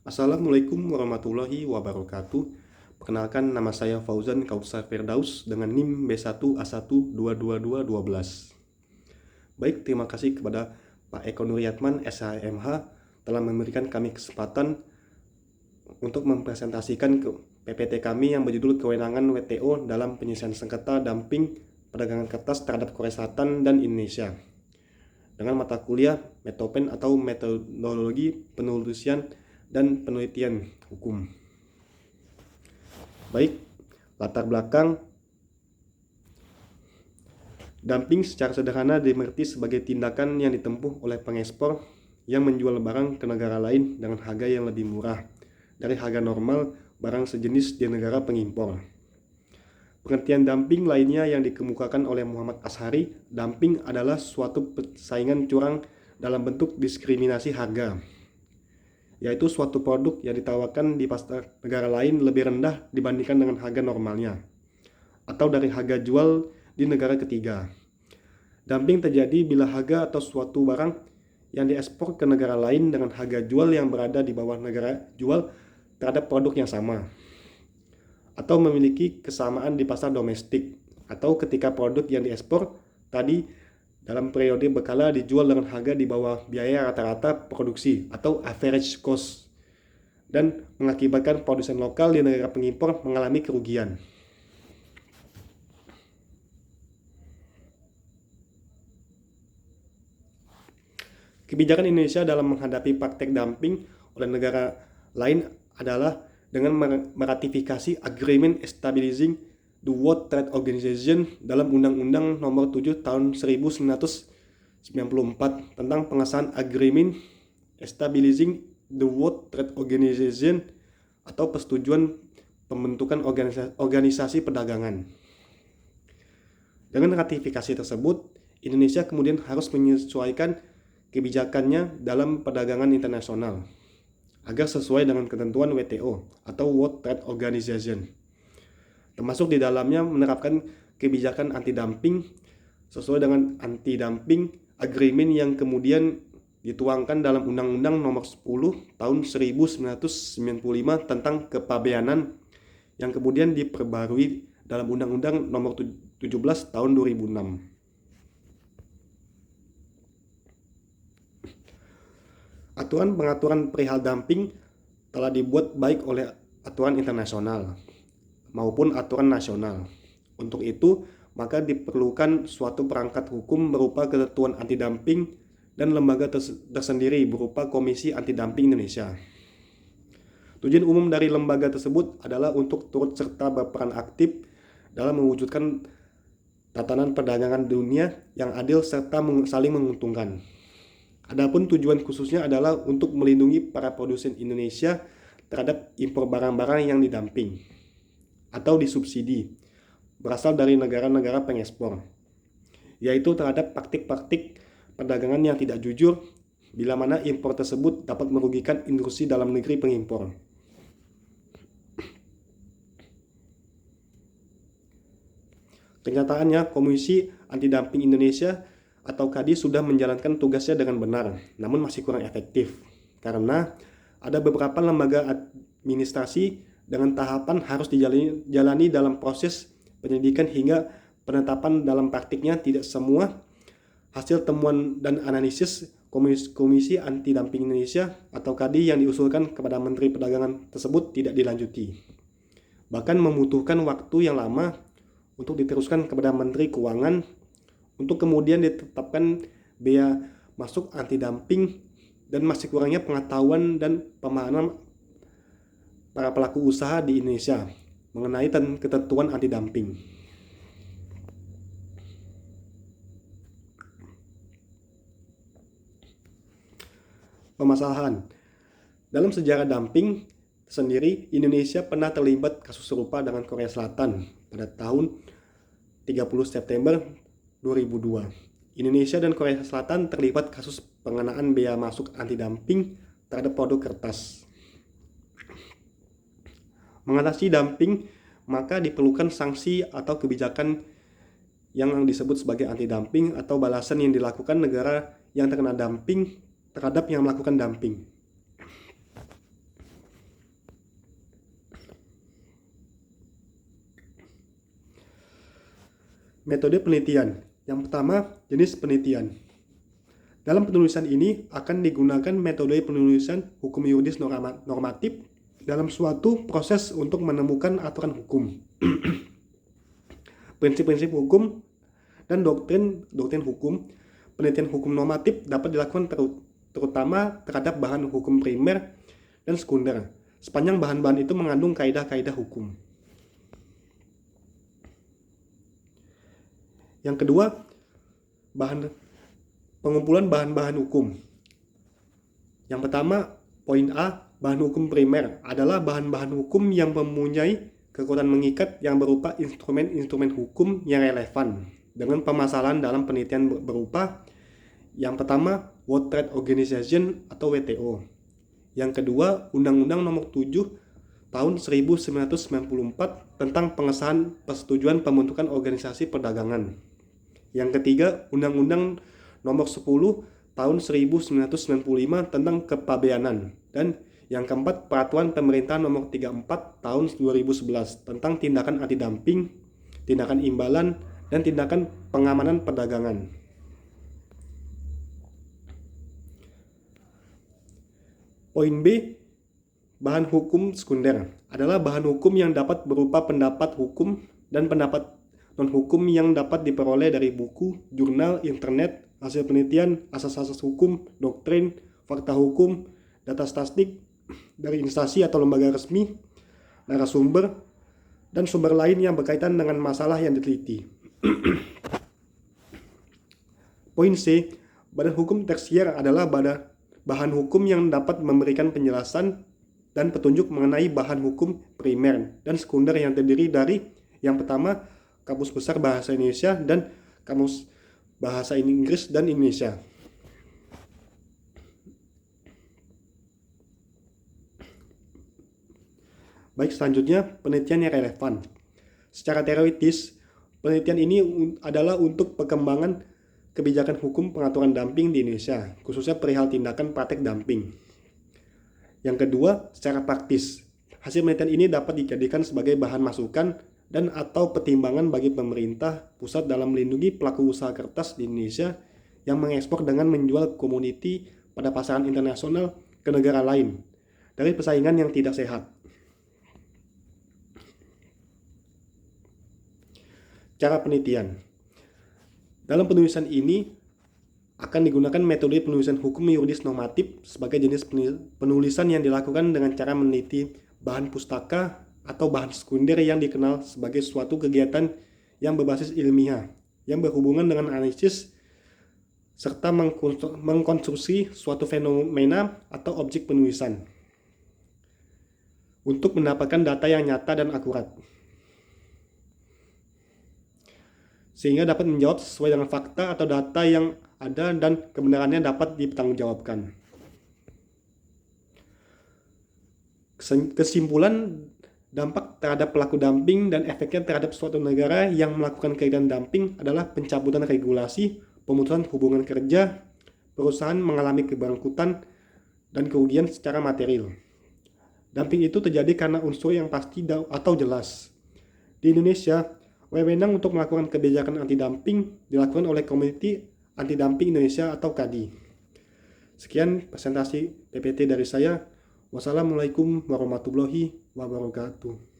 Assalamualaikum warahmatullahi wabarakatuh. Perkenalkan, nama saya Fauzan Kautsar Firdaus dengan NIM B1A1222212. Baik, terima kasih kepada Pak Eko Nuryatman SHMH telah memberikan kami kesempatan untuk mempresentasikan ke PPT kami yang berjudul Kewenangan WTO dalam penyelesaian sengketa dumping perdagangan kertas terhadap Korea Selatan dan Indonesia dengan mata kuliah Metopen atau metodologi penulisan dan penelitian hukum. Baik, latar belakang. Dumping secara sederhana dimengerti sebagai tindakan yang ditempuh oleh pengekspor yang menjual barang ke negara lain dengan harga yang lebih murah dari harga normal barang sejenis di negara pengimpor. Pengertian dumping lainnya yang dikemukakan oleh Muhammad Ashari, dumping adalah suatu persaingan curang dalam bentuk diskriminasi harga, yaitu suatu produk yang ditawarkan di pasar negara lain lebih rendah dibandingkan dengan harga normalnya, atau dari harga jual di negara ketiga. Dumping terjadi bila harga atau suatu barang yang diekspor ke negara lain dengan harga jual yang berada di bawah negara jual terhadap produk yang sama, atau memiliki kesamaan di pasar domestik, atau ketika produk yang diekspor tadi dalam periode berkala dijual dengan harga di bawah biaya rata-rata produksi atau average cost dan mengakibatkan produsen lokal di negara pengimpor mengalami kerugian. Kebijakan Indonesia dalam menghadapi praktek dumping oleh negara lain adalah dengan meratifikasi Agreement Establishing the World Trade Organization dalam Undang-Undang Nomor 7 Tahun 1994 tentang pengesahan Agreement Establishing the World Trade Organization atau persetujuan pembentukan organisasi perdagangan. Dengan ratifikasi tersebut, Indonesia kemudian harus menyesuaikan kebijakannya dalam perdagangan internasional agar sesuai dengan ketentuan WTO atau World Trade Organization, termasuk di dalamnya menerapkan kebijakan anti-dumping sesuai dengan anti-dumping agreement yang kemudian dituangkan dalam Undang-Undang Nomor 10 Tahun 1995 tentang kepabeanan yang kemudian diperbarui dalam Undang-Undang Nomor 17 Tahun 2006. Aturan pengaturan perihal dumping telah dibuat baik oleh aturan internasional maupun aturan nasional. Untuk itu, maka diperlukan suatu perangkat hukum berupa ketentuan anti-dumping dan lembaga tersendiri berupa Komisi Anti-Dumping Indonesia. Tujuan umum dari lembaga tersebut adalah untuk turut serta berperan aktif dalam mewujudkan tatanan perdagangan dunia yang adil serta saling menguntungkan. Adapun tujuan khususnya adalah untuk melindungi para produsen Indonesia terhadap impor barang-barang yang didumping atau disubsidi berasal dari negara-negara pengekspor, yaitu terhadap praktik-praktik perdagangan yang tidak jujur bila mana impor tersebut dapat merugikan industri dalam negeri pengimpor. Kenyataannya, Komisi Anti-Dumping Indonesia atau KADI sudah menjalankan tugasnya dengan benar, namun masih kurang efektif karena ada beberapa lembaga administrasi dengan tahapan harus dijalani dalam proses penyelidikan hingga penetapan dalam praktiknya. Tidak semua hasil temuan dan analisis Komisi Anti-Dumping Indonesia atau KADI yang diusulkan kepada Menteri Perdagangan tersebut tidak dilanjuti, bahkan membutuhkan waktu yang lama untuk diteruskan kepada Menteri Keuangan untuk kemudian ditetapkan bea masuk anti-dumping, dan masih kurangnya pengetahuan dan pemahaman para pelaku usaha di Indonesia mengenai ketentuan anti-dumping. Permasalahan dalam sejarah dumping sendiri, Indonesia pernah terlibat kasus serupa dengan Korea Selatan pada tahun 30 September 2002. Indonesia dan Korea Selatan terlibat kasus pengenaan bea masuk anti-dumping terhadap produk kertas. Mengatasi dumping, maka diperlukan sanksi atau kebijakan yang disebut sebagai anti-dumping atau balasan yang dilakukan negara yang terkena dumping terhadap yang melakukan dumping. Metode penelitian. Yang pertama, jenis penelitian. Dalam penulisan ini akan digunakan metode penulisan hukum yuridis normatif dalam suatu proses untuk menemukan aturan hukum, prinsip-prinsip hukum, dan doktrin hukum. Penelitian hukum normatif dapat dilakukan terutama terhadap bahan hukum primer dan sekunder, sepanjang bahan-bahan itu mengandung kaidah-kaidah hukum. Yang kedua, pengumpulan bahan-bahan hukum. Yang pertama, poin A, bahan hukum primer adalah bahan-bahan hukum yang mempunyai kekuatan mengikat yang berupa instrumen-instrumen hukum yang relevan dengan permasalahan dalam penelitian berupa yang pertama, World Trade Organization atau WTO. Yang kedua, Undang-Undang Nomor 7 Tahun 1994 tentang pengesahan persetujuan pembentukan organisasi perdagangan. Yang ketiga, Undang-Undang Nomor 10 Tahun 1995 tentang kepabeanan. Dan yang keempat, Peraturan Pemerintah Nomor 34 Tahun 2011 tentang tindakan anti-dumping, tindakan imbalan, dan tindakan pengamanan perdagangan. Poin B, bahan hukum sekunder adalah bahan hukum yang dapat berupa pendapat hukum dan pendapat non-hukum yang dapat diperoleh dari buku, jurnal, internet, hasil penelitian, asas-asas hukum, doktrin, fakta hukum, data statistik dari instansi atau lembaga resmi, narasumber, dan sumber lain yang berkaitan dengan masalah yang diteliti. Poin C, badan hukum tersier adalah bahan hukum yang dapat memberikan penjelasan dan petunjuk mengenai bahan hukum primer dan sekunder yang terdiri dari yang pertama, Kamus Besar Bahasa Indonesia dan Kamus Bahasa Inggris dan Indonesia. Baik, selanjutnya penelitian yang relevan. Secara teoritis, penelitian ini adalah untuk perkembangan kebijakan hukum pengaturan dumping di Indonesia, khususnya perihal tindakan praktek dumping. Yang kedua, secara praktis, hasil penelitian ini dapat dijadikan sebagai bahan masukan dan atau pertimbangan bagi pemerintah pusat dalam melindungi pelaku usaha kertas di Indonesia yang mengekspor dengan menjual komoditi pada pasaran internasional ke negara lain dari persaingan yang tidak sehat. Cara penelitian. Dalam penulisan ini akan digunakan metode penulisan hukum yuridis normatif sebagai jenis penulisan yang dilakukan dengan cara meneliti bahan pustaka atau bahan sekunder yang dikenal sebagai suatu kegiatan yang berbasis ilmiah, yang berhubungan dengan analisis, serta mengkonstruksi suatu fenomena atau objek penulisan untuk mendapatkan data yang nyata dan akurat, sehingga dapat menjawab sesuai dengan fakta atau data yang ada dan kebenarannya dapat dipertanggungjawabkan. Kesimpulan, dampak terhadap pelaku dumping dan efeknya terhadap suatu negara yang melakukan kegiatan dumping adalah pencabutan regulasi, pemutusan hubungan kerja, perusahaan mengalami kebangkrutan, dan kerugian secara material. Dumping itu terjadi karena unsur yang pasti atau jelas. Di Indonesia, wewenang untuk melakukan kebijakan anti-dumping dilakukan oleh Komite Anti-Dumping Indonesia atau KADI. Sekian presentasi PPT dari saya. Wassalamualaikum warahmatullahi wabarakatuh.